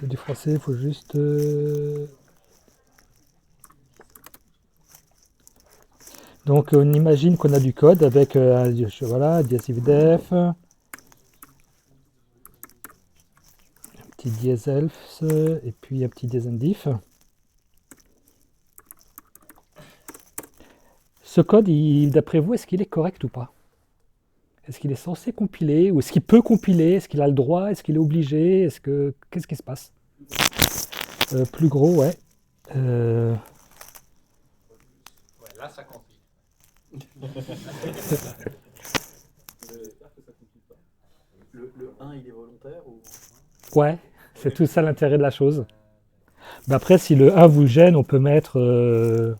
c'est du français, il faut juste... Donc on imagine qu'on a du code avec voilà, dièse ifdef, un petit dièse else et puis un petit dièse indif. Ce code, d'après vous, est-ce qu'il est correct ou pas? Est-ce qu'il est censé compiler ou est-ce qu'il peut compiler? Est-ce qu'il a le droit? Est-ce qu'il est obligé? Qu'est-ce qui se passe? Plus gros, ouais. Euh, Ouais, là, ça compile. Le 1, il est volontaire ou... ouais, c'est tout ça l'intérêt de la chose. Mais après, si le 1 vous gêne, on peut mettre...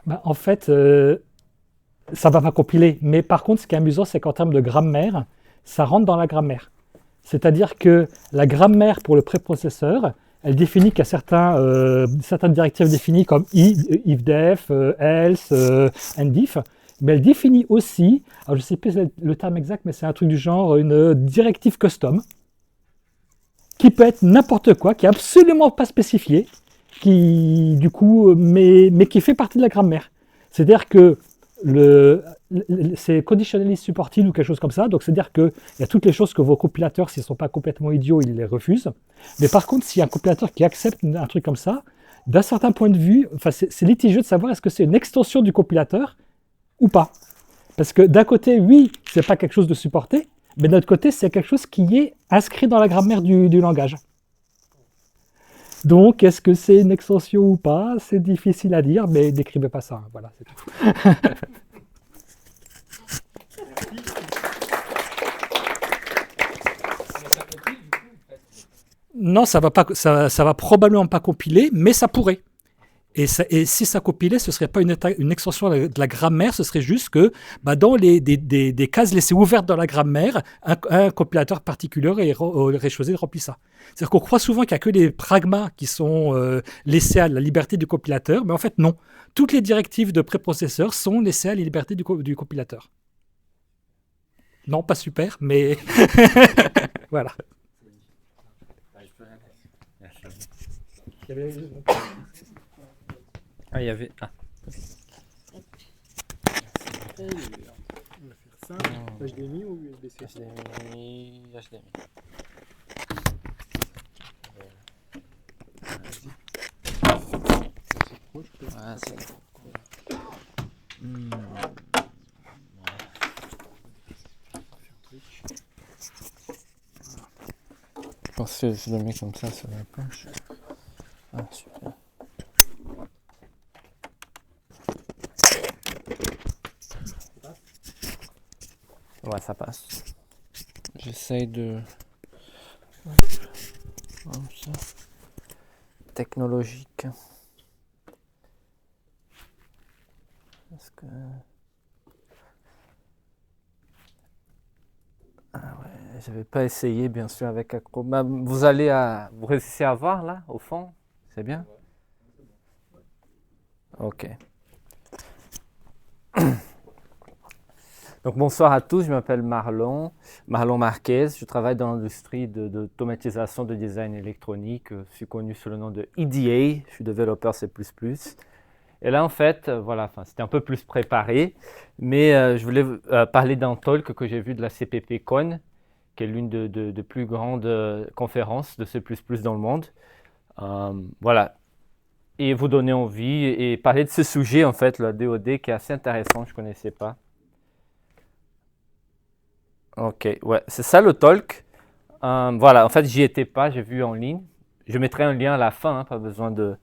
bah, en fait, ça va pas compiler. Mais par contre, ce qui est amusant, c'est qu'en termes de grammaire, ça rentre dans la grammaire. C'est-à-dire que la grammaire pour le préprocesseur, elle définit qu'il y a certaines directives définies comme ifdef, else, endif, mais elle définit aussi, alors je ne sais plus le terme exact, mais c'est un truc du genre une directive custom, qui peut être n'importe quoi, qui est absolument pas spécifié, qui du coup, mais qui fait partie de la grammaire. C'est-à-dire que c'est conditionally supported ou quelque chose comme ça, donc c'est-à-dire qu'il y a toutes les choses que vos compilateurs, s'ils ne sont pas complètement idiots, ils les refusent. Mais par contre, s'il y a un compilateur qui accepte un truc comme ça, d'un certain point de vue, enfin, c'est litigieux de savoir est-ce que c'est une extension du compilateur ou pas. Parce que d'un côté, oui, c'est pas quelque chose de supporté, mais d'un autre côté, c'est quelque chose qui est inscrit dans la grammaire du langage. Donc, est-ce que c'est une extension ou pas? C'est difficile à dire, mais n'écrivez pas ça. Hein. Voilà, c'est tout. Non, ça va probablement pas compiler, mais ça pourrait. Et si ça compilait, ce ne serait pas une extension de la grammaire, ce serait juste que dans des cases laissées ouvertes dans la grammaire, un compilateur particulier aurait choisi de remplir ça. C'est-à-dire qu'on croit souvent qu'il n'y a que les pragmas qui sont laissés à la liberté du compilateur, mais en fait non. Toutes les directives de préprocesseur sont laissées à la liberté du compilateur. Non, pas super, mais voilà. Ah, il y avait... Ah. On va faire ça. HDMI ou USB-C? HDMI. Ah, c'est... Je pense que je le mets comme ça sur la planche. Ah, super. Ouais, ça passe. J'essaye de... Comme ça. Technologique. Est-ce que... Ah ouais, j'avais pas essayé bien sûr avec Acrobat. Vous réussissez à voir là, au fond? C'est bien? Ok. Donc bonsoir à tous, je m'appelle Marlon Marquez, je travaille dans l'industrie d'automatisation de design électronique, je suis connu sous le nom de EDA, je suis développeur C++. Et là en fait, voilà, c'était un peu plus préparé, mais je voulais parler d'un talk que j'ai vu de la CPPCon, qui est l'une des plus grandes conférences de C++ dans le monde. Voilà, et vous donner envie et parler de ce sujet en fait, la DoD, qui est assez intéressant, je ne connaissais pas. Ok, ouais, c'est ça le talk. Voilà, en fait, j'y étais pas, j'ai vu en ligne. Je mettrai un lien à la fin, hein, pas besoin de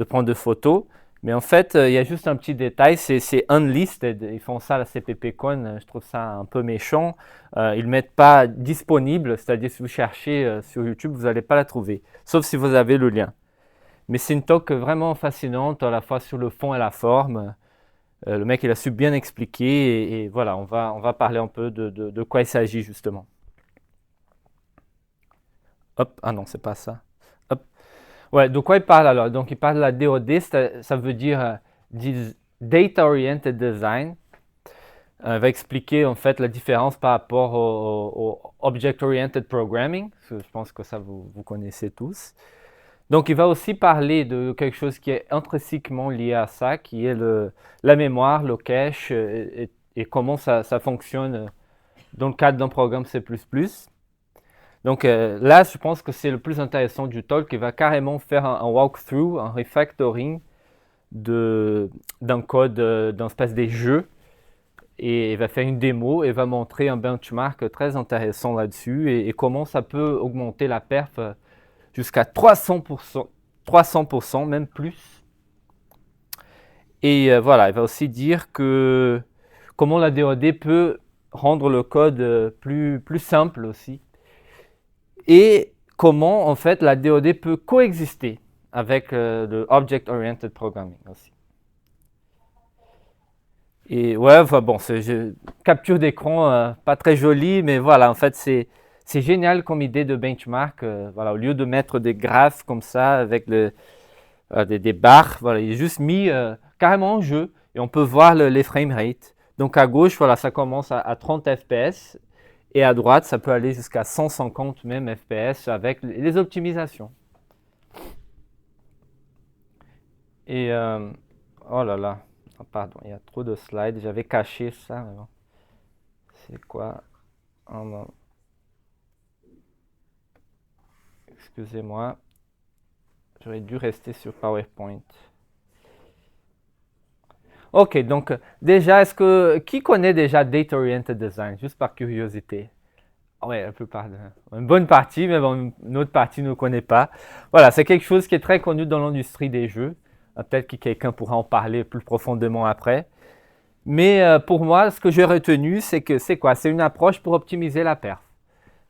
prendre de photos. Mais en fait, il y a juste un petit détail, c'est unlisted. Ils font ça à la CPPCon, je trouve ça un peu méchant. Ils ne mettent pas disponible, c'est-à-dire si vous cherchez sur YouTube, vous n'allez pas la trouver, sauf si vous avez le lien. Mais c'est une talk vraiment fascinante, à la fois sur le fond et la forme. Le mec, il a su bien expliquer et voilà, on va parler un peu de quoi il s'agit justement. Hop, ah non, c'est pas ça. Hop. Ouais, de quoi il parle alors? Donc, il parle de la DoD, ça veut dire Data Oriented Design. Va expliquer en fait la différence par rapport au Object Oriented Programming. Je pense que ça vous connaissez tous. Donc il va aussi parler de quelque chose qui est intrinsèquement lié à ça, qui est la mémoire, le cache et comment ça fonctionne dans le cadre d'un programme C++. Donc là, je pense que c'est le plus intéressant du talk. Il va carrément faire un walkthrough, un refactoring d'un code, d'un espèce de jeu. Et il va faire une démo et va montrer un benchmark très intéressant là-dessus et comment ça peut augmenter la perf jusqu'à 300%, même plus. Et voilà, il va aussi dire que comment la DoD peut rendre le code plus simple aussi. Et comment, en fait, la DoD peut coexister avec le Object Oriented Programming aussi. Et ouais, enfin bon, capture d'écran, pas très jolie, mais voilà, en fait, c'est génial comme idée de benchmark. Voilà, au lieu de mettre des graphes comme ça avec des barres, voilà, il est juste mis carrément en jeu et on peut voir les framerates. Donc à gauche, voilà, ça commence à 30 fps et à droite, ça peut aller jusqu'à 150 même fps avec les optimisations. Et oh là là. Oh, pardon, il y a trop de slides. J'avais caché ça. Mais bon. C'est quoi? Oh non. Excusez-moi. J'aurais dû rester sur PowerPoint. Ok, donc déjà, qui connaît déjà Data Oriented Design? Juste par curiosité. Oui, la plupart. Une bonne partie, mais bon, une autre partie ne connaît pas. Voilà, c'est quelque chose qui est très connu dans l'industrie des jeux. Peut-être que quelqu'un pourra en parler plus profondément après. Mais pour moi, ce que j'ai retenu, c'est que c'est quoi? C'est une approche pour optimiser la perf,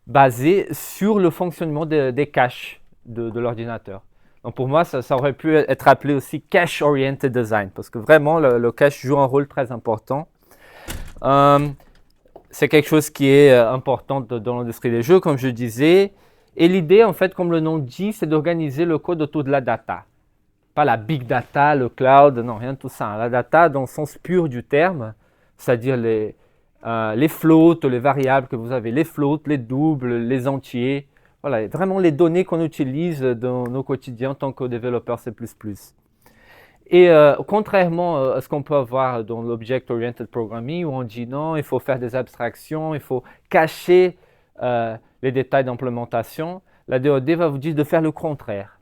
basée sur le fonctionnement des caches de l'ordinateur. Donc pour moi, ça aurait pu être appelé aussi Cache Oriented Design, parce que vraiment, le cache joue un rôle très important. C'est quelque chose qui est important dans l'industrie des jeux, comme je disais. Et l'idée, en fait, comme le nom dit, c'est d'organiser le code autour de la data. Pas la big data, le cloud, non, rien de tout ça. La data dans le sens pur du terme, c'est-à-dire les floats, les variables que vous avez, les floats, les doubles, les entiers. Voilà, vraiment les données qu'on utilise dans nos quotidiens en tant que développeur C++. Et contrairement à ce qu'on peut avoir dans l'Object Oriented Programming, où on dit non, il faut faire des abstractions, il faut cacher les détails d'implémentation, la DoD va vous dire de faire le contraire,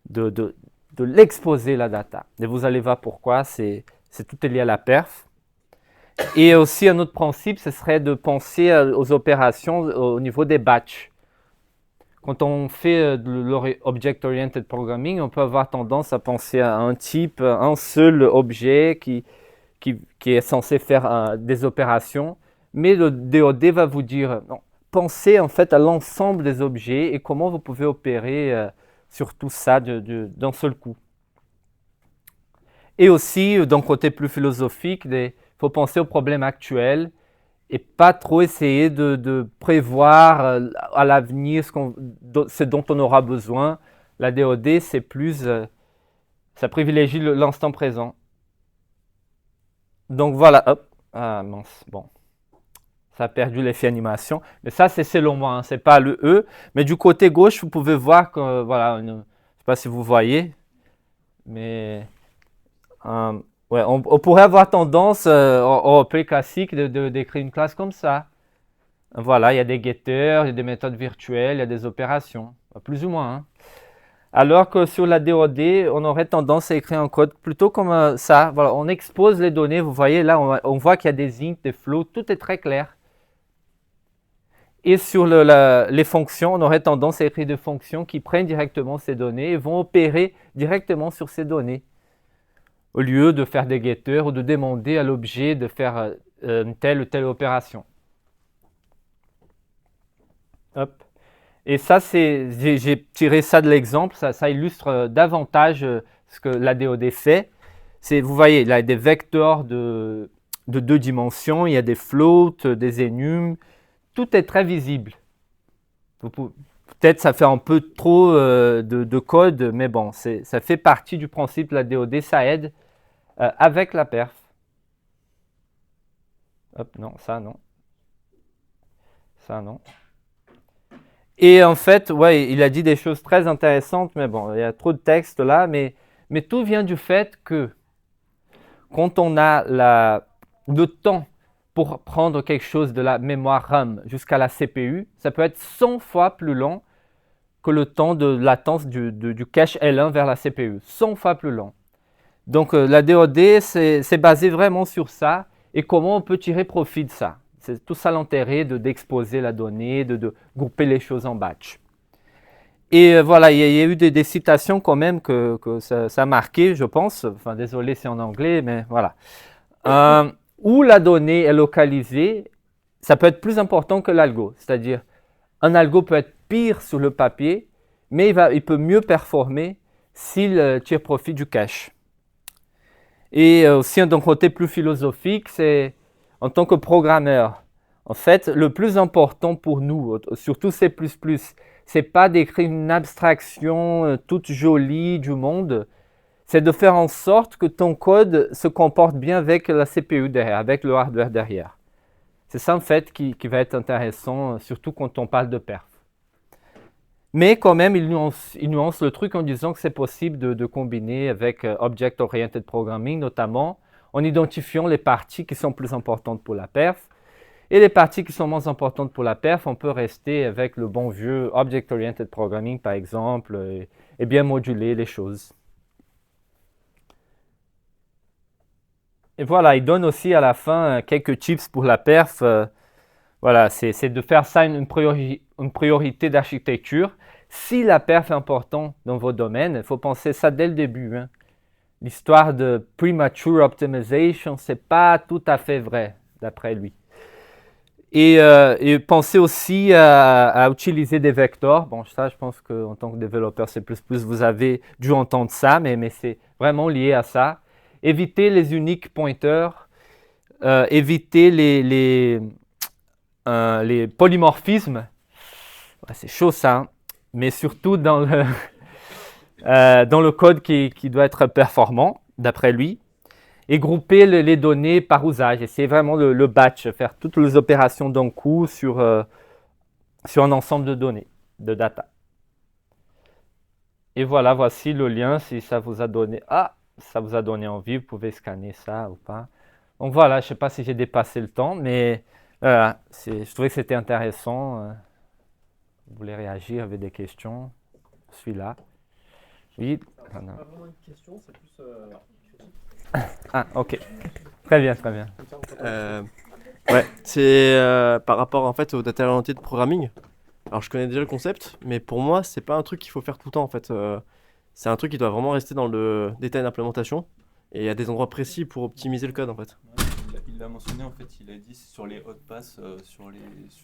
de l'exposer la data. Et vous allez voir pourquoi, tout est lié à la perf. Et aussi un autre principe, ce serait de penser aux opérations au niveau des batchs. Quand on fait l'Object Oriented Programming, on peut avoir tendance à penser à un type, un seul objet qui est censé faire des opérations. Mais le DoD va vous dire, non, pensez en fait à l'ensemble des objets et comment vous pouvez opérer sur tout ça d'un seul coup. Et aussi, d'un côté plus philosophique, il faut penser aux problèmes actuels et pas trop essayer de prévoir à l'avenir ce dont on aura besoin. La DoD, c'est plus, ça privilégie l'instant présent. Donc voilà, hop, ah mince, bon, ça a perdu l'effet animation. Mais ça, c'est selon moi, hein, c'est pas le E. Mais du côté gauche, vous pouvez voir que, voilà, je ne sais pas si vous voyez, mais ouais, on pourrait avoir tendance au OP classique d'écrire une classe comme ça. Voilà, il y a des getters, il y a des méthodes virtuelles, il y a des opérations, plus ou moins. Hein. Alors que sur la DoD, on aurait tendance à écrire un code plutôt comme ça. Voilà, on expose les données, vous voyez là, on voit qu'il y a des int, des floats, tout est très clair. Et sur les fonctions, on aurait tendance à écrire des fonctions qui prennent directement ces données et vont opérer directement sur ces données, au lieu de faire des getters ou de demander à l'objet de faire telle ou telle opération. Hop. Et ça, j'ai tiré ça de l'exemple, ça illustre davantage ce que la DoD fait. Vous voyez, il y a des vecteurs de 2 dimensions, il y a des floats, des enums, tout est très visible. Peut-être ça fait un peu trop de code, mais bon, ça fait partie du principe de la DoD, ça aide avec la perf. Hop, non, ça non. Ça non. Et en fait, ouais, il a dit des choses très intéressantes, mais bon, il y a trop de texte là, mais tout vient du fait que quand on a le temps pour prendre quelque chose de la mémoire RAM jusqu'à la CPU, ça peut être 100 fois plus long que le temps de latence du cache L1 vers la CPU. 100 fois plus long. Donc la DOD, c'est basé vraiment sur ça et comment on peut tirer profit de ça. C'est tout ça l'intérêt d'exposer la donnée, de grouper les choses en batch. Et voilà, il y a eu des citations quand même que ça a marqué, je pense. Enfin, désolé, c'est en anglais, mais voilà. Où la donnée est localisée, ça peut être plus important que l'algo. C'est-à-dire, un algo peut être pire sur le papier, mais il peut mieux performer s'il tire profit du cache. Et aussi, d'un côté plus philosophique, c'est en tant que programmeur, en fait, le plus important pour nous, surtout C++, c'est pas d'écrire une abstraction toute jolie du monde, c'est de faire en sorte que ton code se comporte bien avec la CPU derrière, avec le hardware derrière. C'est ça en fait qui va être intéressant, surtout quand on parle de perf. Mais quand même, il nuance le truc en disant que c'est possible de combiner avec Object Oriented Programming, notamment en identifiant les parties qui sont plus importantes pour la perf. Et les parties qui sont moins importantes pour la perf, on peut rester avec le bon vieux Object Oriented Programming, par exemple, et bien moduler les choses. Et voilà, il donne aussi à la fin quelques tips pour la perf. Voilà, c'est de faire ça une priorité d'architecture. Si la perf est importante dans vos domaines, il faut penser ça dès le début. Hein. L'histoire de premature optimization, c'est pas tout à fait vrai, d'après lui. Et pensez aussi à utiliser des vecteurs. Bon, ça, je pense qu'en tant que développeur C++, vous avez dû entendre ça, mais c'est vraiment lié à ça. Évitez les uniques pointers, évitez les polymorphismes. Ouais, c'est chaud ça, hein. Mais surtout dans le code qui doit être performant, d'après lui. Et grouper les données par usage. Et c'est vraiment le batch, faire toutes les opérations d'un coup sur un ensemble de données, de data. Et voilà, voici le lien si ça vous a donné... ça vous a donné envie, vous pouvez scanner ça ou pas. Donc voilà, je ne sais pas si j'ai dépassé le temps, mais voilà, je trouvais que c'était intéressant. Vous voulez réagir avec des questions? Je suis là. Oui. Pas vraiment une question, c'est plus Ah, ok. Très bien, très bien. Ouais, c'est par rapport en fait au data oriented programming. Alors je connais déjà le concept, mais pour moi c'est pas un truc qu'il faut faire tout le temps en fait. C'est un truc qui doit vraiment rester dans le détail d'implémentation et il y a des endroits précis pour optimiser le code en fait. Il l'a mentionné en fait, il a dit sur les hot pass,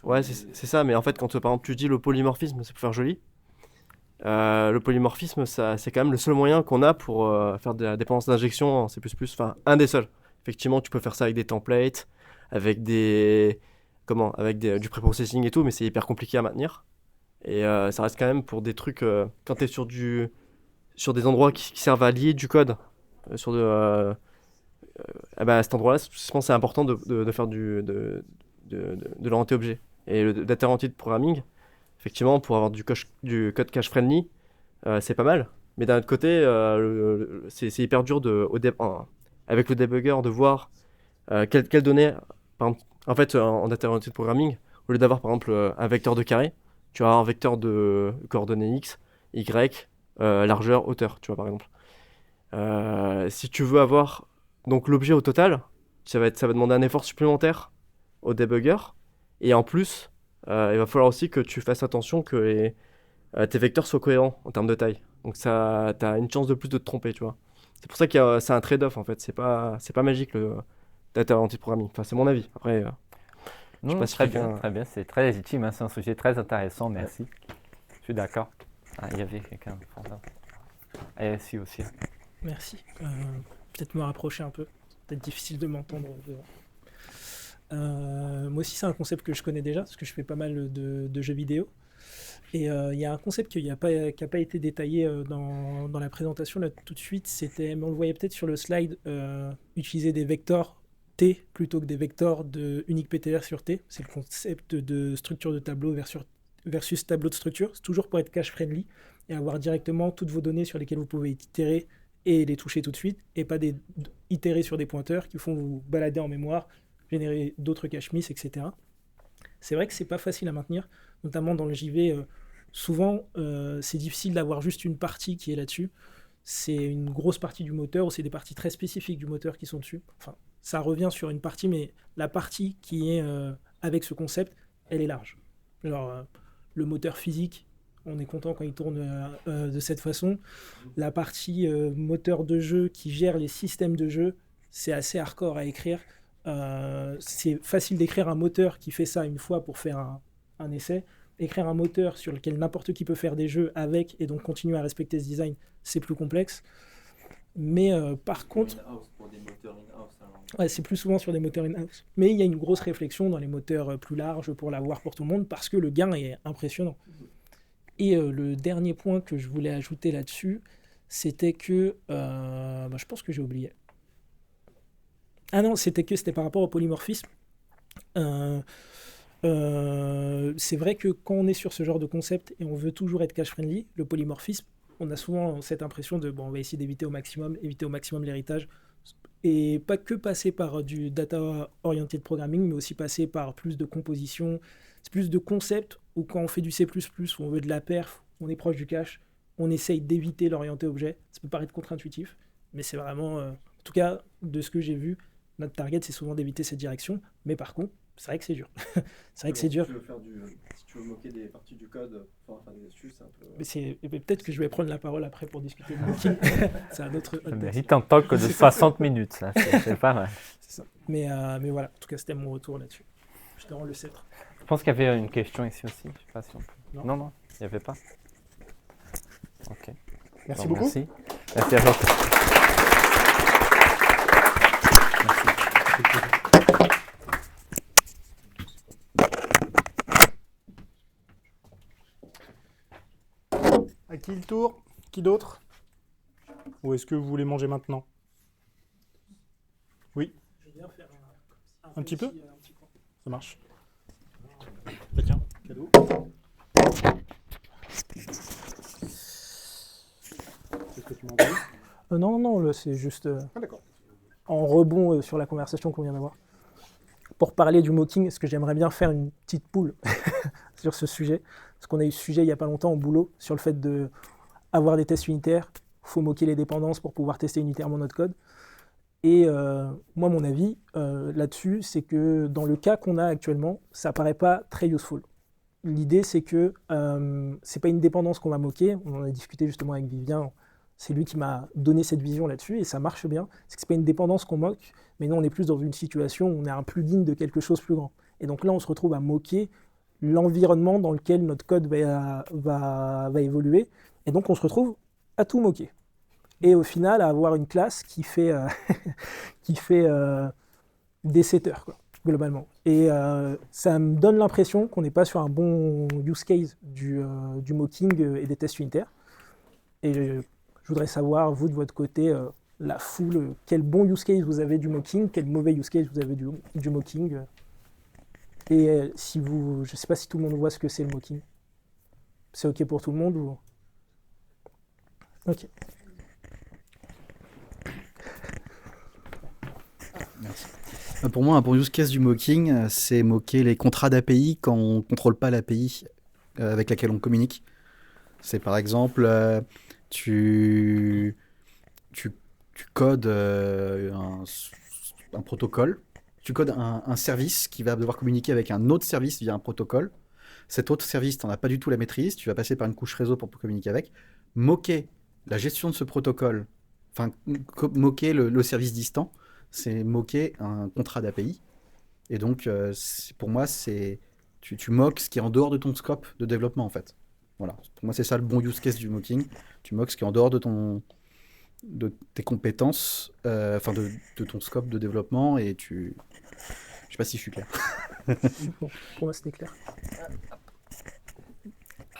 Ouais, c'est ça, mais en fait quand par exemple tu dis le polymorphisme, c'est pour faire joli. Le polymorphisme, c'est quand même le seul moyen qu'on a pour faire de la dépendance d'injection en C++, enfin un des seuls. Effectivement, tu peux faire ça avec des templates, avec du préprocessing et tout, mais c'est hyper compliqué à maintenir. Et ça reste quand même pour des trucs, quand tu es sur des endroits qui servent à lier du code, à cet endroit-là, je pense que c'est important de faire de l'orienté objet. Et le data oriented programming, effectivement, pour avoir du code cache friendly, c'est pas mal. Mais d'un autre côté, c'est hyper dur avec le debugger de voir quelles données. Par exemple, en fait, en data oriented programming, au lieu d'avoir par exemple un vecteur de carré, tu vas avoir un vecteur de coordonnées x, y, largeur, hauteur, tu vois par exemple. Si tu veux avoir donc l'objet au total, ça va demander un effort supplémentaire au debugger. Et en plus, il va falloir aussi que tu fasses attention que tes vecteurs soient cohérents en termes de taille. Donc ça, t'as une chance de plus de te tromper, tu vois. C'est pour ça que c'est un trade-off en fait. C'est pas magique le data oriented programming. Enfin, c'est mon avis. Après, Non, pas si très quelqu'un- bien, très bien. C'est très légitime, hein, c'est un sujet très intéressant, merci. Je suis d'accord. Ah, il y avait quelqu'un. Et si aussi. Merci. Peut-être me rapprocher un peu. C'est peut-être difficile de m'entendre devant. Moi aussi, c'est un concept que je connais déjà, parce que je fais pas mal de jeux vidéo. Et il y a un concept qui n'a pas été détaillé dans la présentation là tout de suite, mais on le voyait peut-être sur le slide, utiliser des vecteurs T plutôt que des vecteurs de unique PTR sur T. C'est le concept de structure de tableau versus tableau de structure. C'est toujours pour être cache friendly et avoir directement toutes vos données sur lesquelles vous pouvez itérer et les toucher tout de suite, et pas itérer sur des pointeurs qui font vous balader en mémoire, générer d'autres cache miss, etc. C'est vrai que c'est pas facile à maintenir, notamment dans le JV. Souvent, c'est difficile d'avoir juste une partie qui est là-dessus. C'est une grosse partie du moteur ou c'est des parties très spécifiques du moteur qui sont dessus. Enfin, ça revient sur une partie, mais la partie qui est avec ce concept, elle est large. Genre, le moteur physique, on est content quand il tourne de cette façon. La partie moteur de jeu qui gère les systèmes de jeu, c'est assez hardcore à écrire. C'est facile d'écrire un moteur qui fait ça une fois pour faire un essai. Écrire un moteur sur lequel n'importe qui peut faire des jeux avec et donc continuer à respecter ce design, c'est plus complexe. Mais par contre, Pour des moteurs in-house, alors. ouais, c'est plus souvent sur des moteurs in-house. Mais il y a une grosse réflexion dans les moteurs plus larges pour l'avoir pour tout le monde parce que le gain est impressionnant. Et le dernier point que je voulais ajouter là-dessus, c'était que... je pense que j'ai oublié. Ah non, c'était par rapport au polymorphisme. C'est vrai que quand on est sur ce genre de concept et on veut toujours être cache-friendly, le polymorphisme, on a souvent cette impression de on va essayer d'éviter au maximum l'héritage, et pas que passer par du data-oriented programming, mais aussi passer par plus de composition, plus de concepts, où quand on fait du C++, où on veut de la perf, on est proche du cache, on essaye d'éviter l'orienté objet. Ça peut paraître contre-intuitif, mais c'est vraiment, en tout cas, de ce que j'ai vu, notre target, c'est souvent d'éviter cette direction, mais par contre, c'est vrai que c'est dur. C'est vrai que c'est dur. Si tu veux moquer des parties du code, faire des astuces, c'est un peu... Mais peut-être que je vais prendre la parole après pour discuter de mocking. C'est un autre... Ça mérite un talk de 60 minutes, là. C'est pas mal. C'est ça. Mais voilà, en tout cas, c'était mon retour là-dessus. Je te rends le sceptre. Je pense qu'il y avait une question ici aussi. Je sais pas si on peut... Non, il n'y avait pas. Ok. Merci beaucoup. Merci. Merci à vous. À qui le tour? Qui d'autre? Ou est-ce que vous voulez manger maintenant? Oui, Je vais bien faire Un petit peu un petit coin. ça marche. Bah, tiens, cadeau. Qu'est-ce que tu m'as envoyé? Non, c'est juste Ah d'accord. en rebond sur la conversation qu'on vient d'avoir. Pour parler du mocking, est-ce que j'aimerais bien faire une petite poule sur ce sujet? Parce qu'on a eu ce sujet il n'y a pas longtemps au boulot sur le fait d'avoir des tests unitaires. Il faut moquer les dépendances pour pouvoir tester unitairement notre code. Et moi, mon avis là-dessus, c'est que dans le cas qu'on a actuellement, ça paraît pas très useful. L'idée, c'est que c'est pas une dépendance qu'on va moquer. On en a discuté justement avec Vivien. C'est lui qui m'a donné cette vision là-dessus et ça marche bien. C'est que c'est pas une dépendance qu'on moque, mais nous, on est plus dans une situation où on est un plugin de quelque chose de plus grand. Et donc là, on se retrouve à moquer l'environnement dans lequel notre code va évoluer. Et donc, on se retrouve à tout moquer. Et au final, à avoir une classe qui fait, des setters, quoi, globalement. Et ça me donne l'impression qu'on n'est pas sur un bon use case du mocking et des tests unitaires. Et je voudrais savoir, vous, de votre côté, la foule, quel bon use case vous avez du mocking, quel mauvais use case vous avez du mocking. Et je ne sais pas si tout le monde voit ce que c'est le mocking. C'est OK pour tout le monde ou... OK. Merci. Pour moi, un bon use case du mocking, c'est moquer les contrats d'API quand on ne contrôle pas l'API avec laquelle on communique. C'est par exemple, tu codes un protocole, tu codes un service qui va devoir communiquer avec un autre service via un protocole. Cet autre service, tu n'en as pas du tout la maîtrise, tu vas passer par une couche réseau pour communiquer avec. Moquer la gestion de ce protocole, enfin moquer le service distant, c'est moquer un contrat d'API. Et donc, pour moi, tu moques ce qui est en dehors de ton scope de développement, en fait. Voilà. Pour moi, c'est ça le bon use case du mocking. Tu moques ce qui est en dehors de tes compétences, de ton scope de développement, et je sais pas si je suis clair. Bon, pour moi, c'était clair.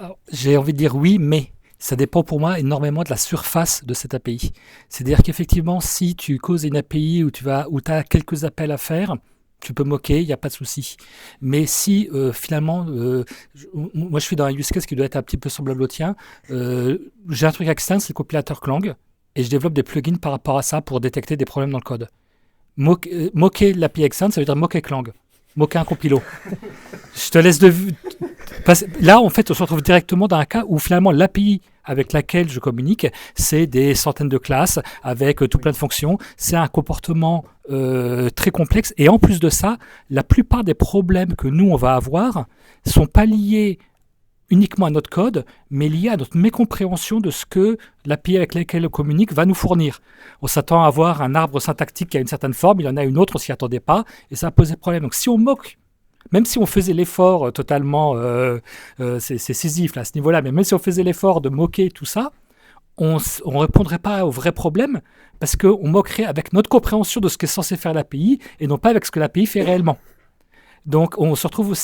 Alors, j'ai envie de dire oui, mais ça dépend pour moi énormément de la surface de cette API. C'est-à-dire qu'effectivement, si tu causes une API où tu as quelques appels à faire, tu peux moquer, il n'y a pas de souci. Mais si finalement, moi je suis dans un use case qui doit être un petit peu semblable au tien, j'ai un truc externe, c'est le compilateur Clang, et je développe des plugins par rapport à ça pour détecter des problèmes dans le code. Moquer l'API externe, ça veut dire moquer Clang, moquer un compilo. Je te laisse là, en fait, on se retrouve directement dans un cas où finalement l'API avec laquelle je communique, c'est des centaines de classes avec tout plein de fonctions. C'est un comportement très complexe. Et en plus de ça, la plupart des problèmes que nous, on va avoir ne sont pas liés uniquement à notre code, mais liés à notre mécompréhension de ce que l'API avec laquelle on communique va nous fournir. On s'attend à avoir un arbre syntactique qui a une certaine forme, il y en a une autre, on ne s'y attendait pas, et ça va poser problème. Donc si on moque, même si on faisait l'effort totalement, c'est Sisyphe là, à ce niveau-là, mais même si on faisait l'effort de moquer tout ça, on ne répondrait pas au vrai problème parce qu'on moquerait avec notre compréhension de ce qu'est censé faire l'API et non pas avec ce que l'API fait réellement. Donc on se retrouve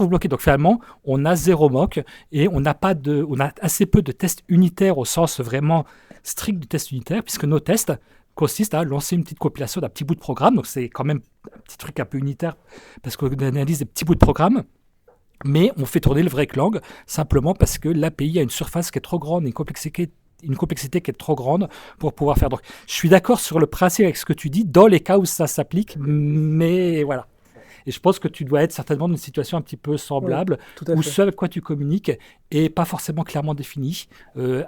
bloqué. Donc finalement, on a zéro mock et on a assez peu de tests unitaires au sens vraiment strict du test unitaire puisque nos tests consiste à lancer une petite compilation d'un petit bout de programme. Donc, c'est quand même un petit truc un peu unitaire parce qu'on analyse des petits bouts de programme. Mais on fait tourner le vrai Clang simplement parce que l'API a une surface qui est trop grande, une complexité qui est trop grande pour pouvoir faire. Donc, je suis d'accord sur le principe avec ce que tu dis dans les cas où ça s'applique, mais voilà. Et je pense que tu dois être certainement dans une situation un petit peu semblable, où ce avec quoi tu communiques n'est pas forcément clairement défini,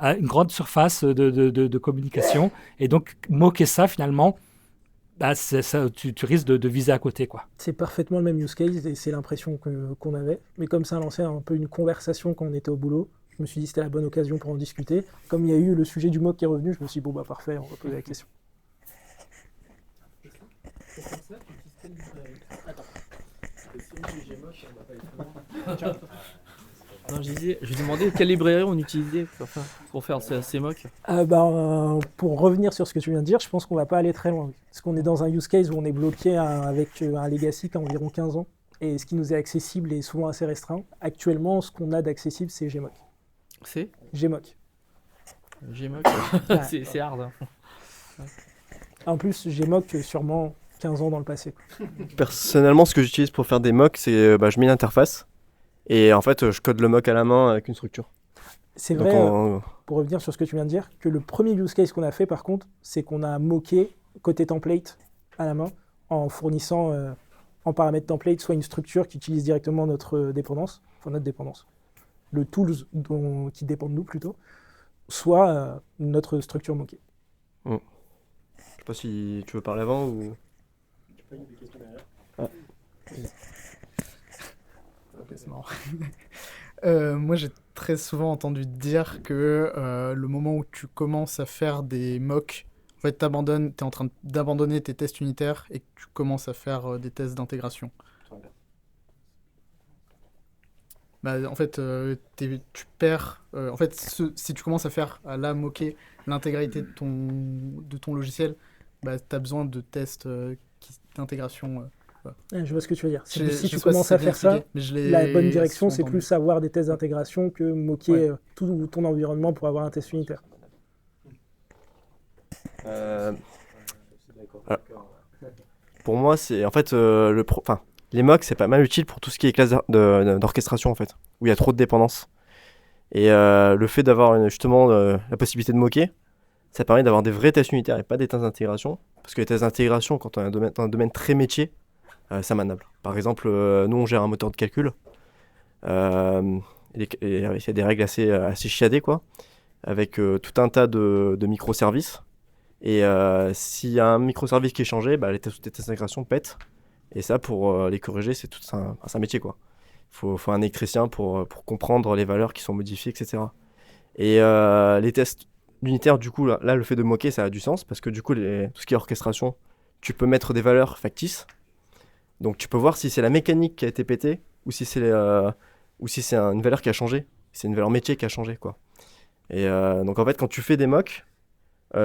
à une grande surface de communication. Et donc, moquer ça, finalement, tu risques de viser à côté, quoi. C'est parfaitement le même use case et c'est l'impression qu'on avait. Mais comme ça a lancé un peu une conversation quand on était au boulot, je me suis dit que c'était la bonne occasion pour en discuter. Comme il y a eu le sujet du mock qui est revenu, je me suis dit, bon, bah parfait, on va poser la question. Non, je lui demandais quelle librairie on utilisait pour faire ces mocks. Pour revenir sur ce que tu viens de dire, je pense qu'on va pas aller très loin. Parce qu'on est dans un use case où on est bloqué avec un legacy qui a environ 15 ans. Et ce qui nous est accessible est souvent assez restreint. Actuellement, ce qu'on a d'accessible, c'est Gmock. C'est Gmock. Gmock, c'est hard. Hein. En plus, Gmock, sûrement 15 ans dans le passé. Personnellement, ce que j'utilise pour faire des mocks, c'est je mets une interface et en fait, je code le mock à la main avec une structure. C'est vrai, pour revenir sur ce que tu viens de dire, que le premier use case qu'on a fait, par contre, c'est qu'on a moqué côté template à la main en fournissant en paramètre template soit une structure qui utilise directement notre dépendance, le tools qui dépend de nous plutôt, soit notre structure moquée. Je sais pas si tu veux parler avant ou... Ah. Ok, c'est marrant. Moi, j'ai très souvent entendu dire que le moment où tu commences à faire des mocks, en fait, t'es en train d'abandonner tes tests unitaires et que tu commences à faire des tests d'intégration. En fait, tu perds... en fait, si tu commences à moquer l'intégralité de ton logiciel, tu as besoin de tests d'intégration. Je vois ce que tu veux dire. Si tu sais pas commences si à c'est faire ça, expliqué, la bonne direction, c'est entendu. plus avoir des tests d'intégration que moquer tout ton environnement pour avoir un test unitaire. Pour moi, c'est en fait les mocks, c'est pas mal utile pour tout ce qui est classe d'orchestration en fait, où il y a trop de dépendances. Et le fait d'avoir justement la possibilité de moquer, ça permet d'avoir des vrais tests unitaires et pas des tests d'intégration. Parce que les tests d'intégration, quand on est dans un domaine très métier, c'est manable. Par exemple, nous on gère un moteur de calcul. Il y a des règles assez chiadées, quoi, avec tout un tas de microservices. Et s'il y a un microservice qui est changé, les tests d'intégration pètent. Et ça, pour les corriger, c'est un métier, quoi. Il faut un électricien pour comprendre les valeurs qui sont modifiées, etc. Et les tests unitaires, du coup, là, le fait de moquer, ça a du sens, parce que du coup, tout ce qui est orchestration, tu peux mettre des valeurs factices. Donc tu peux voir si c'est la mécanique qui a été pétée, ou si c'est une valeur qui a changé. C'est une valeur métier qui a changé, quoi. Et donc en fait, quand tu fais des mocks,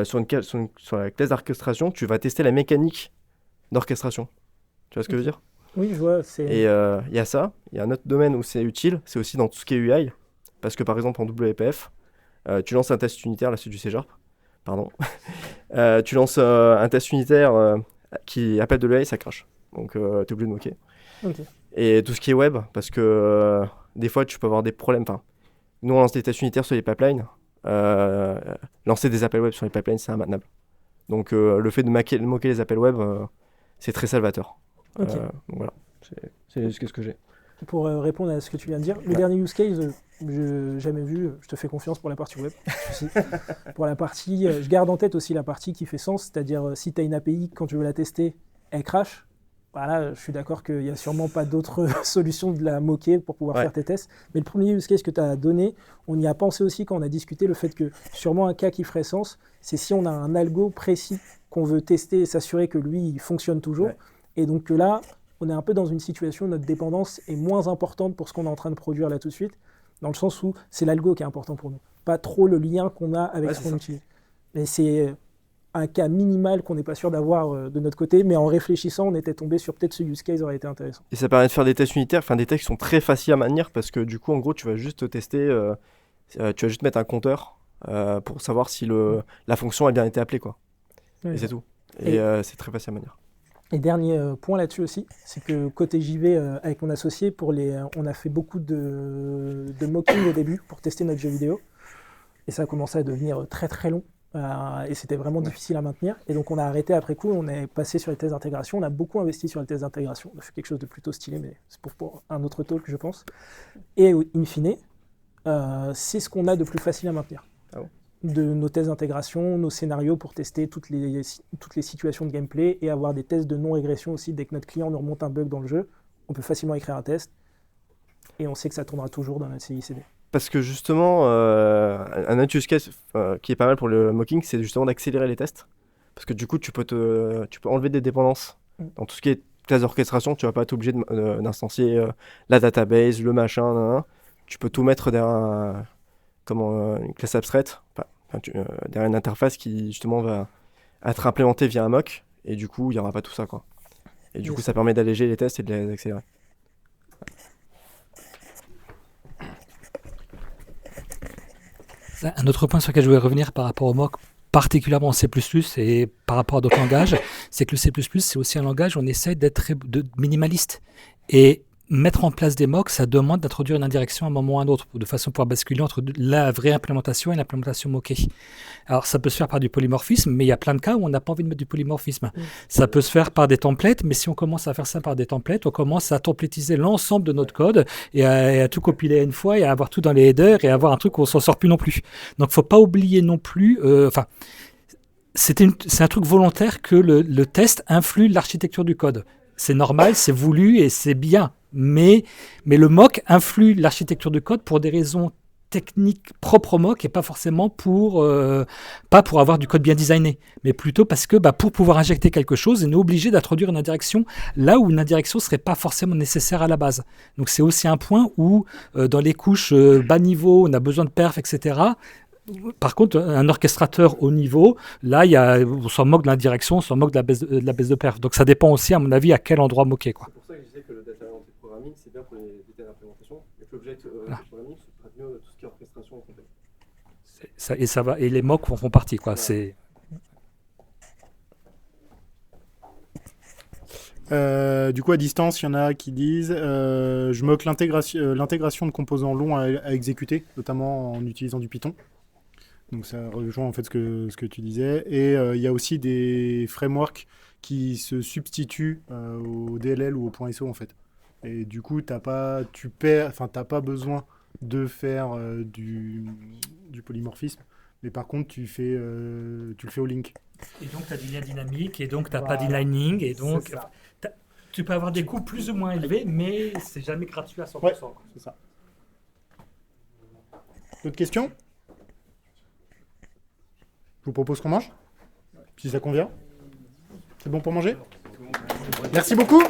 sur la classe d'orchestration, tu vas tester la mécanique d'orchestration. Tu vois ce que je veux dire ? Oui, je vois. Et il y a ça. Il y a un autre domaine où c'est utile, c'est aussi dans tout ce qui est UI. Parce que par exemple en WPF, tu lances un test unitaire, là c'est du C#, pardon. Tu lances un test unitaire qui appelle de l'UI, ça crache. Donc t'es obligé de moquer. Ok. Et tout ce qui est web, parce que des fois tu peux avoir des problèmes. Enfin, nous on lance des tests unitaires sur les pipelines. Lancer des appels web sur les pipelines, c'est immaintenable. Donc le fait de moquer les appels web, c'est très salvateur. Ok. Donc voilà, c'est ce que j'ai. Pour répondre à ce que tu viens de dire, le dernier use case, je jamais vu, je te fais confiance pour la partie web. Pour la partie, je garde en tête aussi la partie qui fait sens, c'est-à-dire si tu as une API, quand tu veux la tester, elle crash. Voilà, je suis d'accord qu'il n'y a sûrement pas d'autre solution de la moquer pour pouvoir faire tes tests. Mais le premier use case que tu as donné, on y a pensé aussi quand on a discuté, le fait que sûrement un cas qui ferait sens, c'est si on a un algo précis qu'on veut tester et s'assurer que lui, il fonctionne toujours. Ouais. Et donc que là, on est un peu dans une situation où notre dépendance est moins importante pour ce qu'on est en train de produire là tout de suite, dans le sens où c'est l'algo qui est important pour nous, pas trop le lien qu'on a avec ce qu'on utilise. Mais c'est un cas minimal qu'on n'est pas sûr d'avoir de notre côté, mais en réfléchissant, on était tombé sur peut-être ce use case aurait été intéressant. Et ça permet de faire des tests unitaires, enfin des tests qui sont très faciles à maintenir, parce que du coup, en gros, tu vas juste tester, tu vas juste mettre un compteur pour savoir si la fonction a bien été appelée, quoi. Oui, et c'est tout. Et c'est très facile à maintenir. Et dernier point là-dessus aussi, c'est que côté JV, avec mon associé, on a fait beaucoup de mocking au début pour tester notre jeu vidéo. Et ça a commencé à devenir très très long. Et c'était vraiment difficile à maintenir. Et donc on a arrêté après coup, on est passé sur les tests d'intégration. On a beaucoup investi sur les tests d'intégration. On a fait quelque chose de plutôt stylé, mais c'est pour un autre talk, je pense. Et in fine, c'est ce qu'on a de plus facile à maintenir. Ah bon. De nos tests d'intégration, nos scénarios pour tester toutes les situations de gameplay et avoir des tests de non-régression aussi. Dès que notre client nous remonte un bug dans le jeu, on peut facilement écrire un test et on sait que ça tournera toujours dans notre CI/CD. Parce que justement, un autre use case qui est pas mal pour le mocking, c'est justement d'accélérer les tests. Parce que du coup, tu peux enlever des dépendances. Dans tout ce qui est classe d'orchestration, tu vas pas être obligé d'instancier la database, le machin, nan. Tu peux tout mettre derrière une classe abstraite, derrière une interface qui justement va être implémentée via un mock, et du coup il n'y aura pas tout ça, quoi. Et du coup ça permet d'alléger les tests et de les accélérer. Un autre point sur lequel je voulais revenir par rapport au mock, particulièrement en C++ et par rapport à d'autres langages, c'est que le C++, c'est aussi un langage où on essaie d'être minimaliste. Et mettre en place des mocks, ça demande d'introduire une indirection à un moment ou à un autre, de façon à pouvoir basculer entre la vraie implémentation et l'implémentation moquée. Alors ça peut se faire par du polymorphisme, mais il y a plein de cas où on n'a pas envie de mettre du polymorphisme. Ça peut se faire par des templates, mais si on commence à faire ça par des templates, on commence à templatiser l'ensemble de notre code et à tout compiler une fois et à avoir tout dans les headers et à avoir un truc où on s'en sort plus non plus. Donc il ne faut pas oublier non plus... c'est un truc volontaire que le test influe l'architecture du code. C'est normal, c'est voulu et c'est bien. Mais le mock influe l'architecture du code pour des raisons techniques propres au mock et pas forcément pour avoir du code bien designé, mais plutôt parce que pour pouvoir injecter quelque chose, on est obligé d'introduire une indirection là où une indirection ne serait pas forcément nécessaire à la base. Donc c'est aussi un point où dans les couches bas niveau, on a besoin de perf, etc. Par contre, un orchestrateur haut niveau, là, on s'en moque de l'indirection, on s'en moque de la baisse de perf. Donc ça dépend aussi, à mon avis, à quel endroit moquer, quoi. C'est pour ça que je disais que le data-oriented programming, c'est bien pour les détails d'implémentation, et que l'object programming, c'est très mieux tout ce qui est orchestration en complet. Et les mocks en font partie, quoi. Ouais. Du coup, à distance, il y en a qui disent je moque l'intégration de composants longs à exécuter, notamment en utilisant du Python. Donc ça rejoint en fait ce que tu disais. Et il y a aussi des frameworks qui se substituent au DLL ou au .so en fait. Et du coup, t'as pas besoin de faire du polymorphisme, mais par contre, tu le fais au link. Et donc, tu as du lien dynamique, et donc tu n'as pas d'inlining, et donc tu peux avoir des coûts plus ou moins élevés, mais c'est jamais gratuit à 100%. Ouais, c'est ça. D'autres questions ? Je vous propose qu'on mange, si ça convient. C'est bon pour manger ? Merci beaucoup.